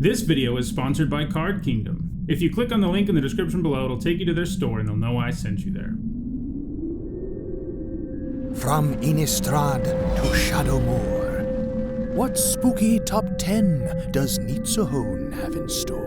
This video is sponsored by Card Kingdom. If you click on the link in the description below, it'll take you to their store and they'll know I sent you there. From Innistrad to Shadowmoor, what spooky top 10 does Nitsuhone have in store?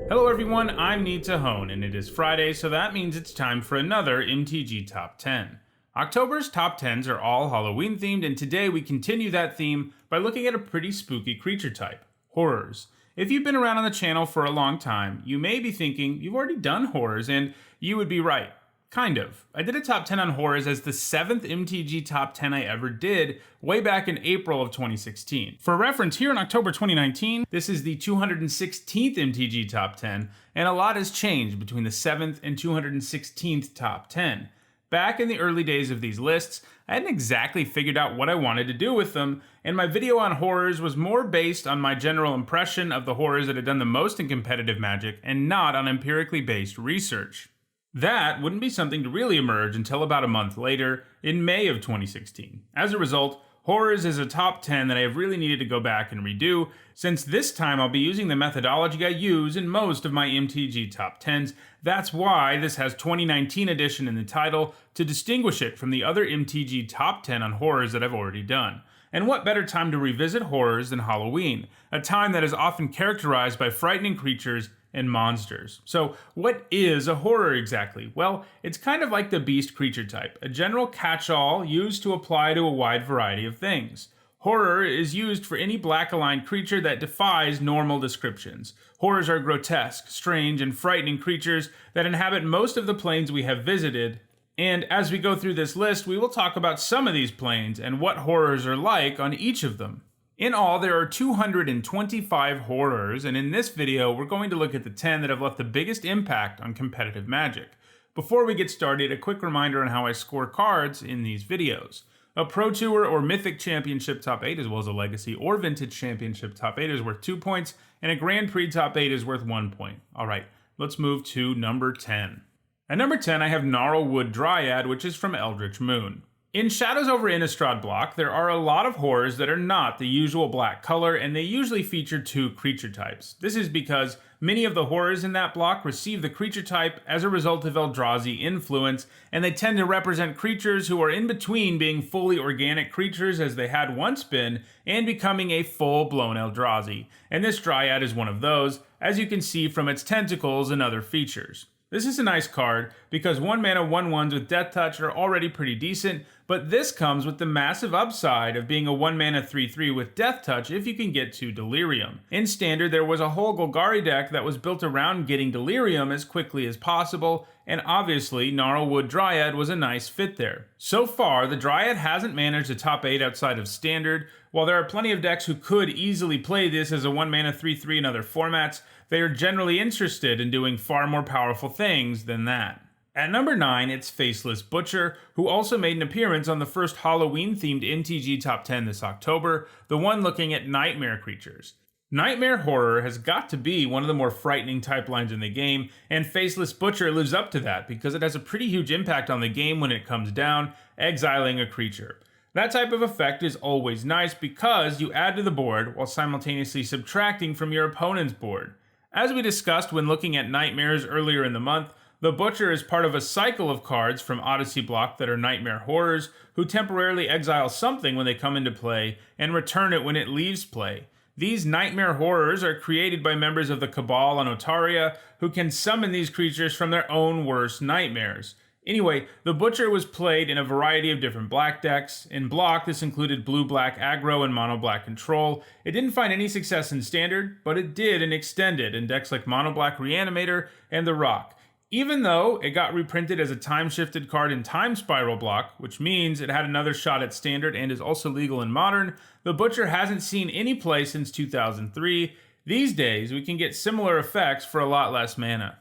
Hello everyone, I'm Nitsuhone, and it is Friday, so that means it's time for another MTG Top 10. October's Top 10s are all Halloween themed, and today we continue that theme by looking at a pretty spooky creature type, horrors. If you've been around on the channel for a long time, you may be thinking you've already done horrors, and you would be right. Kind of. I did a top 10 on horrors as the 7th MTG top 10 I ever did, way back in April of 2016. For reference, here in October 2019, this is the 216th MTG top 10, and a lot has changed between the 7th and 216th top 10. Back in the early days of these lists, I hadn't exactly figured out what I wanted to do with them, and my video on horrors was more based on my general impression of the horrors that had done the most in competitive Magic, and not on empirically based research. That wouldn't be something to really emerge until about a month later, in May of 2016. As a result, horrors is a top 10 that I have really needed to go back and redo, since this time I'll be using the methodology I use in most of my MTG top 10s. That's why this has 2019 edition in the title, to distinguish it from the other MTG top 10 on horrors that I've already done. And what better time to revisit horrors than Halloween, a time that is often characterized by frightening creatures and monsters. So what is a horror exactly? Well, it's kind of like the beast creature type, a general catch-all used to apply to a wide variety of things. Horror is used for any black-aligned creature that defies normal descriptions. Horrors are grotesque, strange, and frightening creatures that inhabit most of the planes we have visited. And as we go through this list, we will talk about some of these planes and what horrors are like on each of them. In all, there are 225 horrors, and in this video, we're going to look at the 10 that have left the biggest impact on competitive Magic. Before we get started, a quick reminder on how I score cards in these videos. A Pro Tour or Mythic Championship top 8, as well as a Legacy or Vintage Championship top 8 is worth 2 points, and a Grand Prix top 8 is worth 1 point. Alright, let's move to number 10. At number 10, I have Gnarled Dryad, which is from Eldritch Moon. In Shadows over Innistrad block, there are a lot of horrors that are not the usual black color, and they usually feature 2 creature types. This is because many of the horrors in that block receive the creature type as a result of Eldrazi influence, and they tend to represent creatures who are in between being fully organic creatures as they had once been, and becoming a full-blown Eldrazi. And this Dryad is one of those, as you can see from its tentacles and other features. This is a nice card, because 1 mana 1/1s with Death Touch are already pretty decent, but this comes with the massive upside of being a 1 mana 3/3 with Death Touch if you can get to Delirium. In Standard, there was a whole Golgari deck that was built around getting Delirium as quickly as possible, and obviously Gnarled Dryad was a nice fit there. So far, the Dryad hasn't managed a top 8 outside of Standard. While there are plenty of decks who could easily play this as a 1 mana 3/3 in other formats, they are generally interested in doing far more powerful things than that. At number 9, it's Faceless Butcher, who also made an appearance on the first Halloween-themed MTG Top 10 this October, the one looking at nightmare creatures. Nightmare horror has got to be one of the more frightening type lines in the game, and Faceless Butcher lives up to that because it has a pretty huge impact on the game when it comes down, exiling a creature. That type of effect is always nice because you add to the board while simultaneously subtracting from your opponent's board. As we discussed when looking at nightmares earlier in the month, the Butcher is part of a cycle of cards from Odyssey block that are nightmare horrors who temporarily exile something when they come into play and return it when it leaves play. These nightmare horrors are created by members of the Cabal on Otaria who can summon these creatures from their own worst nightmares. Anyway, the Butcher was played in a variety of different black decks. In block, this included blue-black aggro and mono-black control. It didn't find any success in Standard, but it did in Extended in decks like mono-black Reanimator and The Rock. Even though it got reprinted as a time-shifted card in Time Spiral block, which means it had another shot at Standard and is also legal in Modern, the Butcher hasn't seen any play since 2003. These days, we can get similar effects for a lot less mana.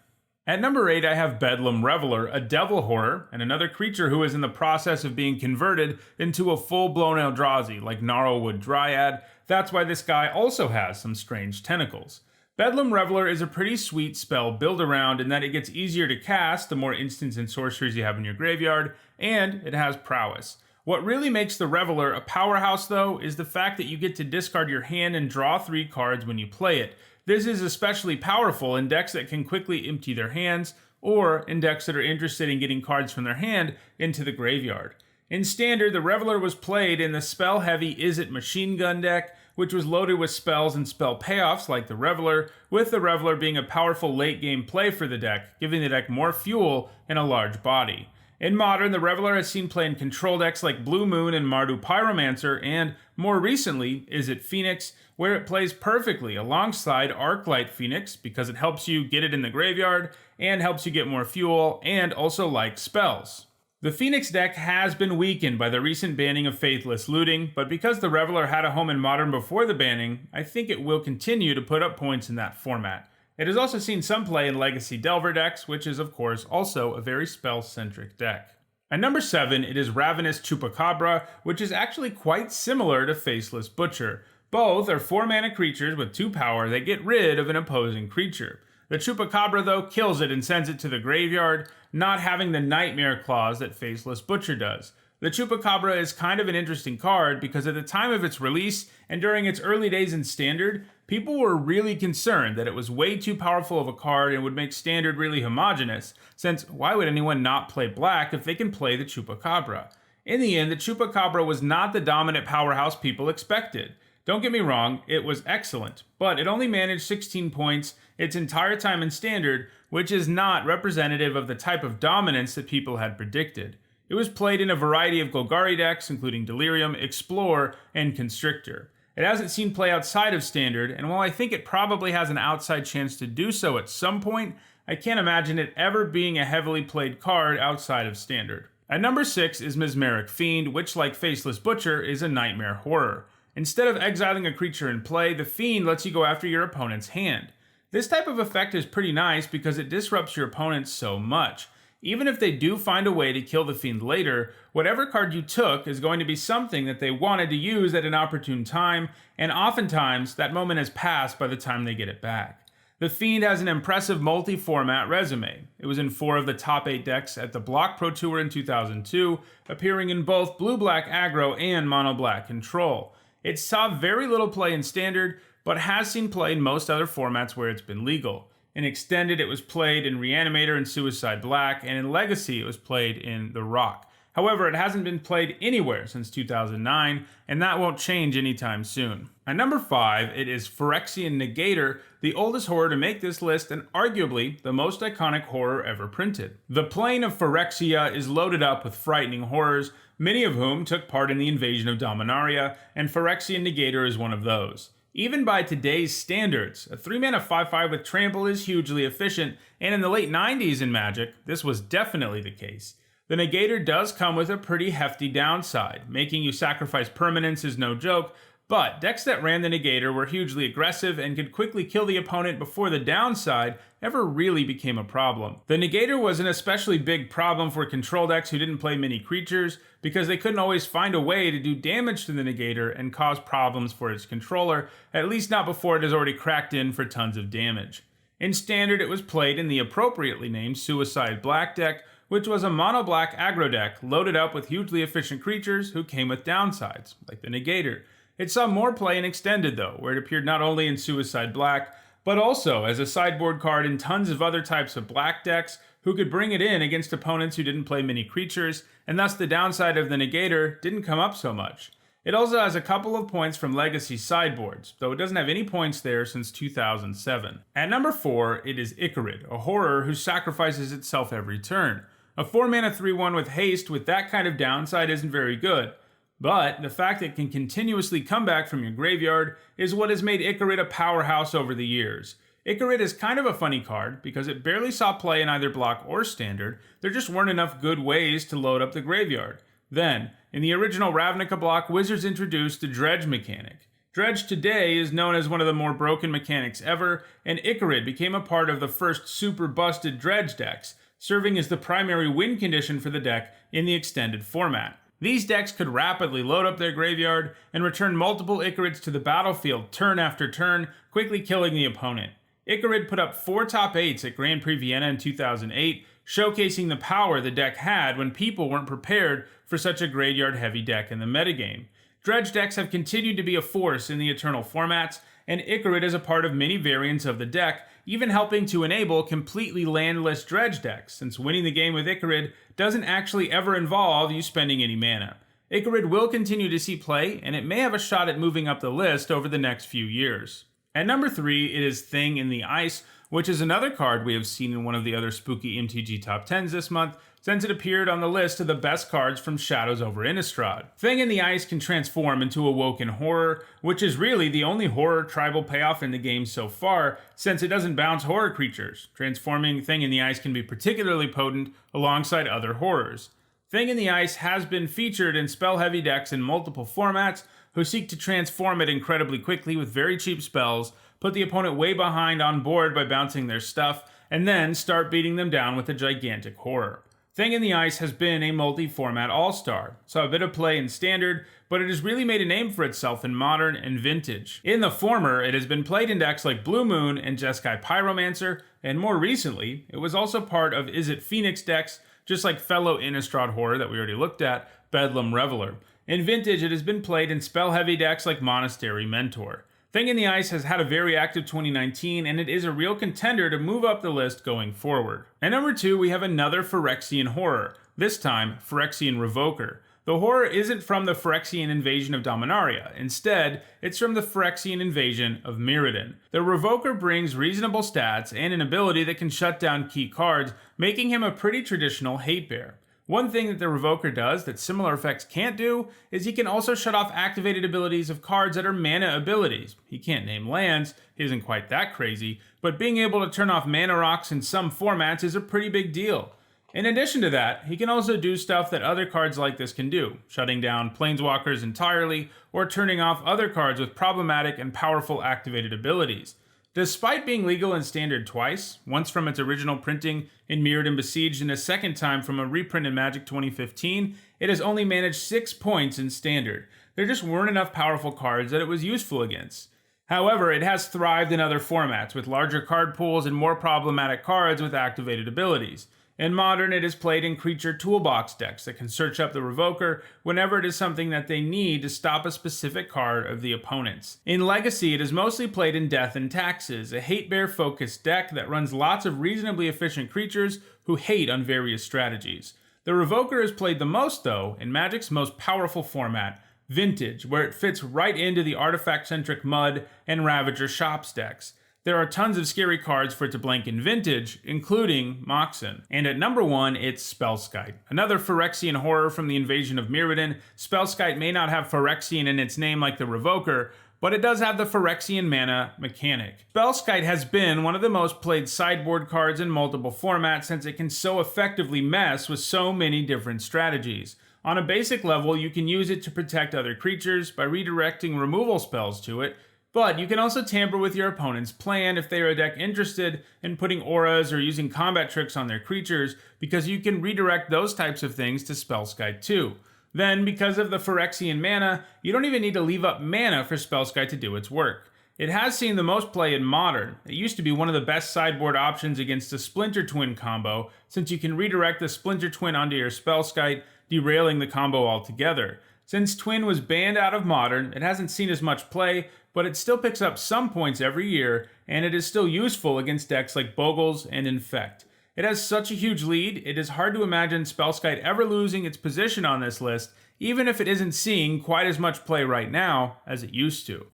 At number 8, I have Bedlam Reveler, a devil horror, and another creature who is in the process of being converted into a full-blown Eldrazi, like Gnarled Dryad. That's why this guy also has some strange tentacles. Bedlam Reveler is a pretty sweet spell build around in that it gets easier to cast the more instants and sorceries you have in your graveyard, and it has prowess. What really makes the Reveler a powerhouse, though, is the fact that you get to discard your hand and draw 3 cards when you play it. This is especially powerful in decks that can quickly empty their hands, or in decks that are interested in getting cards from their hand into the graveyard. In Standard, the Reveler was played in the spell-heavy Izzet Machine Gun deck, which was loaded with spells and spell payoffs like the Reveler, with the Reveler being a powerful late-game play for the deck, giving the deck more fuel and a large body. In Modern, the Reveler has seen play in control decks like Blue Moon and Mardu Pyromancer, and more recently, Izzet Phoenix, where it plays perfectly alongside Arclight Phoenix because it helps you get it in the graveyard and helps you get more fuel and also likes spells. The Phoenix deck has been weakened by the recent banning of Faithless Looting, but because the Reveler had a home in Modern before the banning, I think it will continue to put up points in that format. It has also seen some play in Legacy Delver decks, which is of course also a very spell-centric deck. At number 7, it is Ravenous Chupacabra, which is actually quite similar to Faceless Butcher. Both are 4-mana creatures with 2 power that get rid of an opposing creature. The Chupacabra, though, kills it and sends it to the graveyard, not having the Nightmare clause that Faceless Butcher does. The Chupacabra is kind of an interesting card because at the time of its release and during its early days in Standard, people were really concerned that it was way too powerful of a card and would make Standard really homogenous, since why would anyone not play black if they can play the Chupacabra? In the end, the Chupacabra was not the dominant powerhouse people expected. Don't get me wrong, it was excellent, but it only managed 16 points its entire time in Standard, which is not representative of the type of dominance that people had predicted. It was played in a variety of Golgari decks, including Delirium, Explore, and Constrictor. It hasn't seen play outside of Standard, and while I think it probably has an outside chance to do so at some point, I can't imagine it ever being a heavily played card outside of Standard. At number 6 is Merrick Fiend, which, like Faceless Butcher, is a nightmare horror. Instead of exiling a creature in play, the Fiend lets you go after your opponent's hand. This type of effect is pretty nice because it disrupts your opponent so much. Even if they do find a way to kill the Fiend later, whatever card you took is going to be something that they wanted to use at an opportune time, and oftentimes that moment has passed by the time they get it back. The Fiend has an impressive multi-format resume. It was in 4 of the top 8 decks at the Block Pro Tour in 2002, appearing in both blue-black aggro and mono-black control. It saw very little play in Standard, but has seen play in most other formats where it's been legal. In Extended, it was played in Reanimator and Suicide Black, and in Legacy, it was played in The Rock. However, it hasn't been played anywhere since 2009, and that won't change anytime soon. At number 5, it is Phyrexian Negator, the oldest horror to make this list and arguably the most iconic horror ever printed. The plane of Phyrexia is loaded up with frightening horrors, many of whom took part in the invasion of Dominaria, and Phyrexian Negator is one of those. Even by today's standards, a 3-mana 5/5 with Trample is hugely efficient, and in the late 90s in Magic, this was definitely the case. The Negator does come with a pretty hefty downside. Making you sacrifice permanents is no joke, but decks that ran the Negator were hugely aggressive and could quickly kill the opponent before the downside ever really became a problem. The Negator was an especially big problem for control decks who didn't play many creatures because they couldn't always find a way to do damage to the Negator and cause problems for its controller, at least not before it has already cracked in for tons of damage. In Standard, it was played in the appropriately named Suicide Black deck, which was a mono-black aggro deck loaded up with hugely efficient creatures who came with downsides, like the Negator. It saw more play in Extended though, where it appeared not only in Suicide Black, but also as a sideboard card in tons of other types of black decks who could bring it in against opponents who didn't play many creatures, and thus the downside of the Negator didn't come up so much. It also has a couple of points from Legacy sideboards, though it doesn't have any points there since 2007. At number 4, it is Icarid, a horror who sacrifices itself every turn. A 4-mana 3/1 with haste with that kind of downside isn't very good, but the fact that it can continuously come back from your graveyard is what has made Icarid a powerhouse over the years. Ichorid is kind of a funny card because it barely saw play in either block or standard. There just weren't enough good ways to load up the graveyard. Then, in the original Ravnica block, Wizards introduced the Dredge mechanic. Dredge today is known as one of the more broken mechanics ever, and Ichorid became a part of the first super busted Dredge decks, serving as the primary win condition for the deck in the extended format. These decks could rapidly load up their graveyard and return multiple Ichorids to the battlefield turn after turn, quickly killing the opponent. Ichorid put up 4 top 8s at Grand Prix Vienna in 2008, showcasing the power the deck had when people weren't prepared for such a graveyard-heavy deck in the metagame. Dredge decks have continued to be a force in the Eternal formats, and Ichorid is a part of many variants of the deck, even helping to enable completely landless Dredge decks, since winning the game with Ichorid doesn't actually ever involve you spending any mana. Ichorid will continue to see play, and it may have a shot at moving up the list over the next few years. At number 3, it is Thing in the Ice, which is another card we have seen in one of the other spooky MTG top 10s this month, since it appeared on the list of the best cards from Shadows over Innistrad. Thing in the Ice can transform into Awoken Horror, which is really the only horror tribal payoff in the game so far, since it doesn't bounce horror creatures. Transforming Thing in the Ice can be particularly potent alongside other horrors. Thing in the Ice has been featured in spell-heavy decks in multiple formats, who seek to transform it incredibly quickly with very cheap spells, put the opponent way behind on board by bouncing their stuff, and then start beating them down with a gigantic horror. Thing in the Ice has been a multi-format all-star, saw a bit of play in Standard, but it has really made a name for itself in Modern and Vintage. In the former, it has been played in decks like Blue Moon and Jeskai Pyromancer, and more recently, it was also part of Izzet Phoenix decks, just like fellow Innistrad horror that we already looked at, Bedlam Reveler. In Vintage, it has been played in spell-heavy decks like Monastery Mentor. Thing in the Ice has had a very active 2019, and it is a real contender to move up the list going forward. At number 2, we have another Phyrexian horror, this time Phyrexian Revoker. The horror isn't from the Phyrexian invasion of Dominaria. Instead, it's from the Phyrexian invasion of Mirrodin. The Revoker brings reasonable stats and an ability that can shut down key cards, making him a pretty traditional hate bear. One thing that the Revoker does that similar effects can't do is he can also shut off activated abilities of cards that are mana abilities. He can't name lands, he isn't quite that crazy, but being able to turn off mana rocks in some formats is a pretty big deal. In addition to that, he can also do stuff that other cards like this can do, shutting down Planeswalkers entirely or turning off other cards with problematic and powerful activated abilities. Despite being legal in Standard twice, once from its original printing in Mirrodin Besieged and a second time from a reprint in Magic 2015, it has only managed 6 points in Standard. There just weren't enough powerful cards that it was useful against. However, it has thrived in other formats, with larger card pools and more problematic cards with activated abilities. In Modern, it is played in creature toolbox decks that can search up the Revoker whenever it is something that they need to stop a specific card of the opponent's. In Legacy, it is mostly played in Death and Taxes, a hate bear focused deck that runs lots of reasonably efficient creatures who hate on various strategies. The Revoker is played the most, though, in Magic's most powerful format, Vintage, where it fits right into the artifact-centric Mud and Ravager Shops decks. There are tons of scary cards for it to blank in Vintage, including Moxen. And at number 1, it's Spellskite. Another Phyrexian horror from the invasion of Mirrodin. Spellskite may not have Phyrexian in its name like the Revoker, but it does have the Phyrexian mana mechanic. Spellskite has been one of the most played sideboard cards in multiple formats since it can so effectively mess with so many different strategies. On a basic level, you can use it to protect other creatures by redirecting removal spells to it, but you can also tamper with your opponent's plan if they are a deck interested in putting auras or using combat tricks on their creatures, because you can redirect those types of things to Spellskite too. Then, because of the Phyrexian mana, you don't even need to leave up mana for Spellskite to do its work. It has seen the most play in Modern. It used to be one of the best sideboard options against the Splinter Twin combo, since you can redirect the Splinter Twin onto your Spellskite, derailing the combo altogether. Since Twin was banned out of Modern, it hasn't seen as much play, but it still picks up some points every year, and it is still useful against decks like Bogles and Infect. It has such a huge lead, it is hard to imagine Spellskite ever losing its position on this list, even if it isn't seeing quite as much play right now as it used to.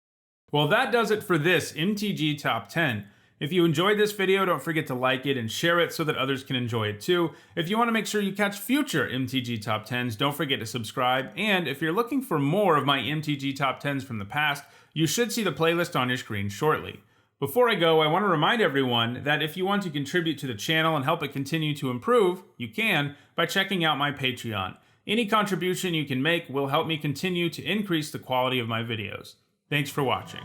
Well, that does it for this MTG Top 10. If you enjoyed this video, don't forget to like it and share it so that others can enjoy it too. If you want to make sure you catch future MTG Top 10s, don't forget to subscribe. And if you're looking for more of my MTG Top 10s from the past, you should see the playlist on your screen shortly. Before I go, I want to remind everyone that if you want to contribute to the channel and help it continue to improve, you can by checking out my Patreon. Any contribution you can make will help me continue to increase the quality of my videos. Thanks for watching.